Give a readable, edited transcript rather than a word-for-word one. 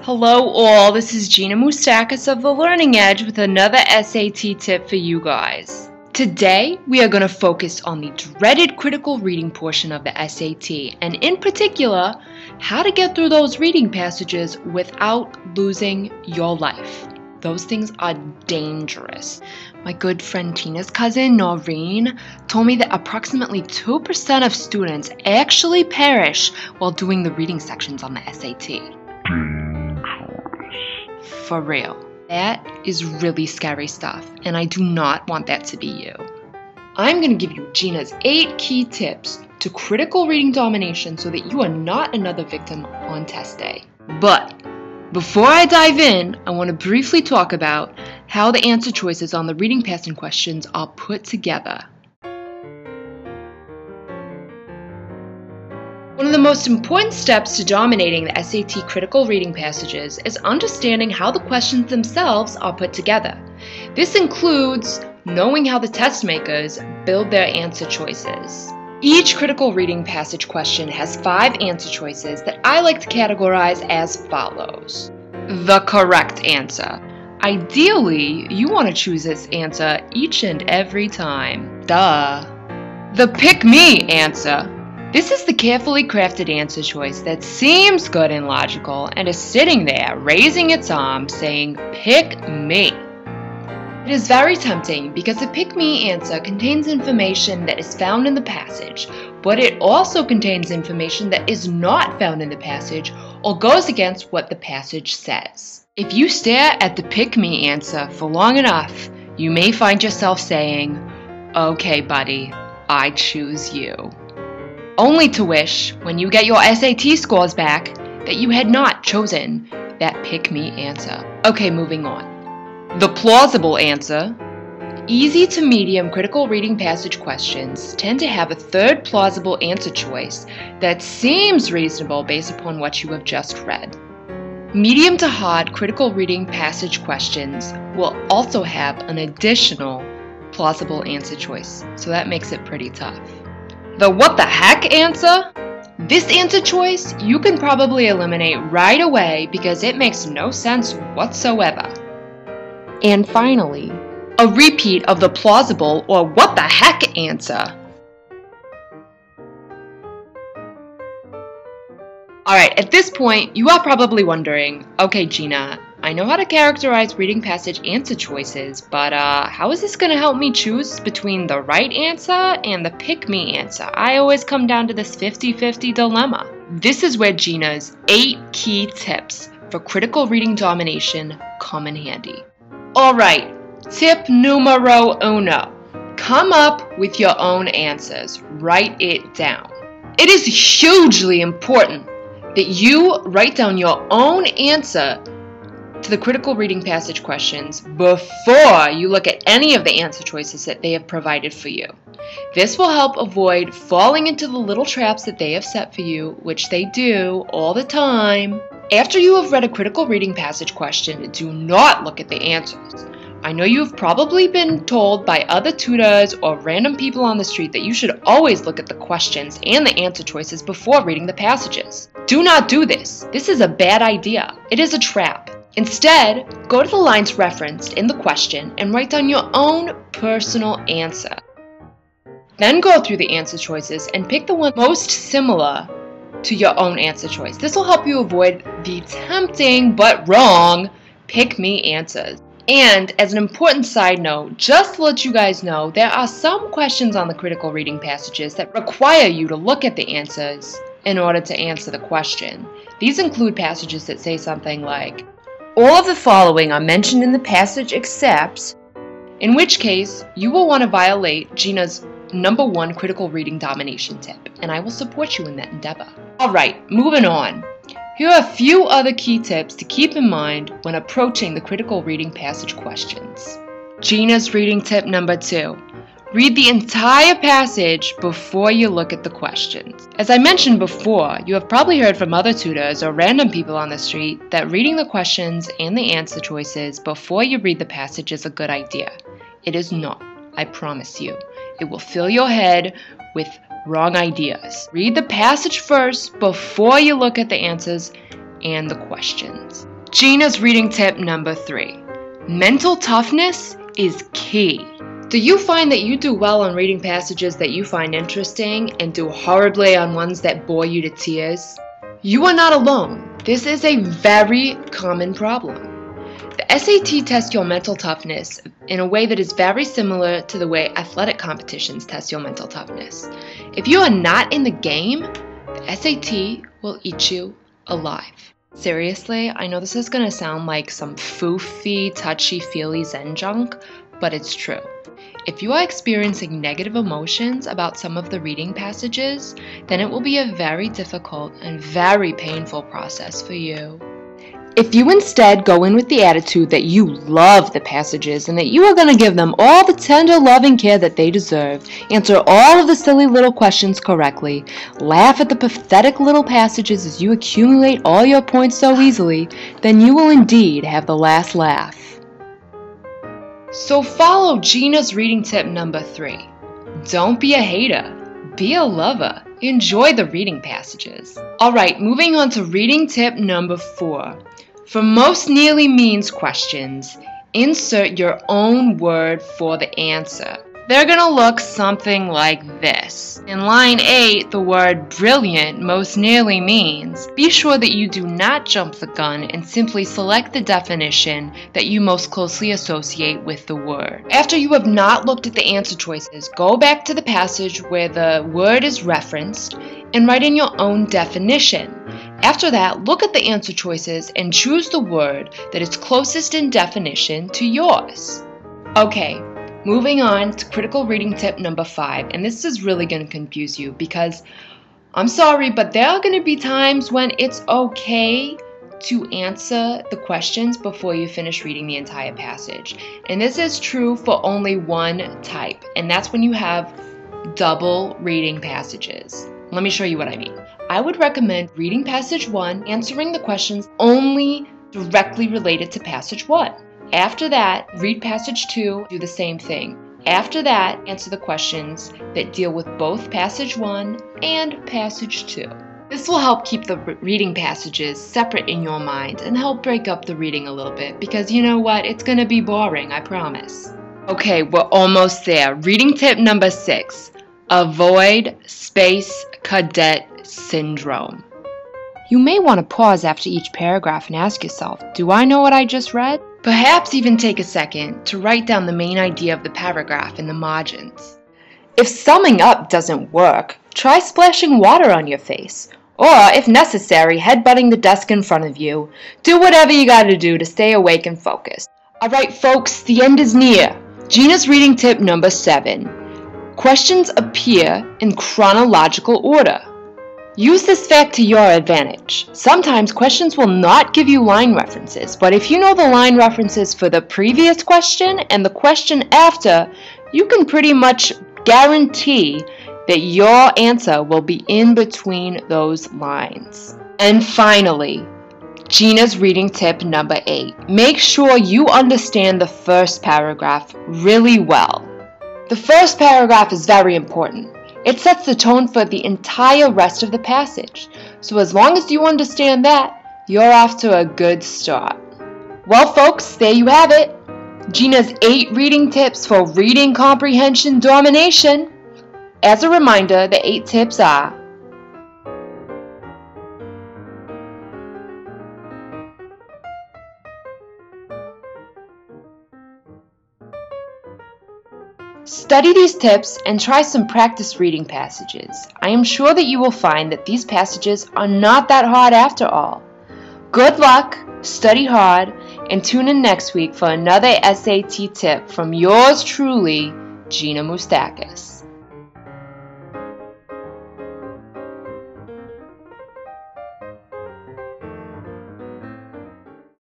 Hello all, this is Gina Moustakas of The Learning Edge with another SAT tip for you guys. Today, we are going to focus on the dreaded critical reading portion of the SAT, and in particular, how to get through those reading passages without losing your life. Those things are dangerous. My good friend Tina's cousin, Noreen, told me that approximately 2% of students actually perish while doing the reading sections on the SAT. For real. That is really scary stuff, and I do not want that to be you. I'm going to give you Gina's 8 key tips to critical reading domination so that you are not another victim on test day. But before I dive in, I want to briefly talk about how the answer choices on the reading passage questions are put together. One of the most important steps to dominating the SAT critical reading passages is understanding how the questions themselves are put together. This includes knowing how the test makers build their answer choices. Each critical reading passage question has 5 answer choices that I like to categorize as follows. The correct answer. Ideally, you want to choose this answer each and every time. Duh. The pick me answer. This is the carefully crafted answer choice that seems good and logical and is sitting there raising its arm saying, "Pick me." It is very tempting because the pick me answer contains information that is found in the passage, but it also contains information that is not found in the passage or goes against what the passage says. If you stare at the pick me answer for long enough, you may find yourself saying, "Okay, buddy, I choose you." Only to wish, when you get your SAT scores back, that you had not chosen that pick-me answer. Okay, moving on. The plausible answer. Easy to medium critical reading passage questions tend to have a third plausible answer choice that seems reasonable based upon what you have just read. Medium to hard critical reading passage questions will also have an additional plausible answer choice, so that makes it pretty tough. The what the heck answer? This answer choice you can probably eliminate right away because it makes no sense whatsoever. And finally, a repeat of the plausible or what the heck answer. Alright, at this point, you are probably wondering, okay Gina, I know how to characterize reading passage answer choices, but how is this going to help me choose between the right answer and the pick-me answer? I always come down to this 50-50 dilemma. This is where Gina's 8 key tips for critical reading domination come in handy. Alright, tip numero uno. Come up with your own answers. Write it down. It is hugely important that you write down your own answer to the critical reading passage questions before you look at any of the answer choices that they have provided for you. This will help avoid falling into the little traps that they have set for you, which they do all the time. After you have read a critical reading passage question, do not look at the answers. I know you've probably been told by other tutors or random people on the street that you should always look at the questions and the answer choices before reading the passages. Do not do this. This is a bad idea. It is a trap. Instead, go to the lines referenced in the question and write down your own personal answer. Then go through the answer choices and pick the one most similar to your own answer choice. This will help you avoid the tempting but wrong pick-me answers. And as an important side note, just to let you guys know, there are some questions on the critical reading passages that require you to look at the answers in order to answer the question. These include passages that say something like, all of the following are mentioned in the passage except, in which case you will want to violate Gina's number 1 critical reading domination tip, and I will support you in that endeavor. Alright, moving on. Here are a few other key tips to keep in mind when approaching the critical reading passage questions. Gina's reading tip number 2. Read the entire passage before you look at the questions. As I mentioned before, you have probably heard from other tutors or random people on the street that reading the questions and the answer choices before you read the passage is a good idea. It is not, I promise you. It will fill your head with wrong ideas. Read the passage first before you look at the answers and the questions. Gina's reading tip number 3. Mental toughness is key. Do you find that you do well on reading passages that you find interesting and do horribly on ones that bore you to tears? You are not alone. This is a very common problem. The SAT tests your mental toughness in a way that is very similar to the way athletic competitions test your mental toughness. If you are not in the game, the SAT will eat you alive. Seriously, I know this is going to sound like some foofy, touchy-feely Zen junk, but it's true. If you are experiencing negative emotions about some of the reading passages, then it will be a very difficult and very painful process for you. If you instead go in with the attitude that you love the passages and that you are going to give them all the tender loving care that they deserve, answer all of the silly little questions correctly, laugh at the pathetic little passages as you accumulate all your points so easily, then you will indeed have the last laugh. So follow Gina's reading tip number 3. Don't be a hater, be a lover. Enjoy the reading passages. Alright, moving on to reading tip number 4. For most nearly means questions, insert your own word for the answer. They're going to look something like this. In line 8, the word brilliant most nearly means. Be sure that you do not jump the gun and simply select the definition that you most closely associate with the word. After you have not looked at the answer choices, go back to the passage where the word is referenced and write in your own definition. After that, look at the answer choices and choose the word that is closest in definition to yours. Okay. Moving on to critical reading tip number 5, and this is really going to confuse you because I'm sorry, but there are going to be times when it's okay to answer the questions before you finish reading the entire passage. And this is true for only one type, and that's when you have double reading passages. Let me show you what I mean. I would recommend reading passage 1, answering the questions only directly related to passage 1. After that, read passage 2, do the same thing. After that, answer the questions that deal with both passage 1 and passage 2. This will help keep the reading passages separate in your mind and help break up the reading a little bit because you know what? It's going to be boring, I promise. Okay, we're almost there. Reading tip number 6. Avoid space cadet syndrome. You may want to pause after each paragraph and ask yourself, do I know what I just read? Perhaps even take a second to write down the main idea of the paragraph in the margins. If summing up doesn't work, try splashing water on your face, or if necessary, headbutting the desk in front of you. Do whatever you gotta do to stay awake and focused. Alright folks, the end is near. Gina's reading tip number 7. Questions appear in chronological order. Use this fact to your advantage. Sometimes questions will not give you line references, but if you know the line references for the previous question and the question after, you can pretty much guarantee that your answer will be in between those lines. And finally, Gina's reading tip number 8. Make sure you understand the first paragraph really well. The first paragraph is very important. It sets the tone for the entire rest of the passage. So as long as you understand that, you're off to a good start. Well folks, there you have it. Gina's 8 reading tips for reading comprehension domination. As a reminder, the 8 tips are: study these tips and try some practice reading passages. I am sure that you will find that these passages are not that hard after all. Good luck, study hard, and tune in next week for another SAT tip from yours truly, Gina Moustakas.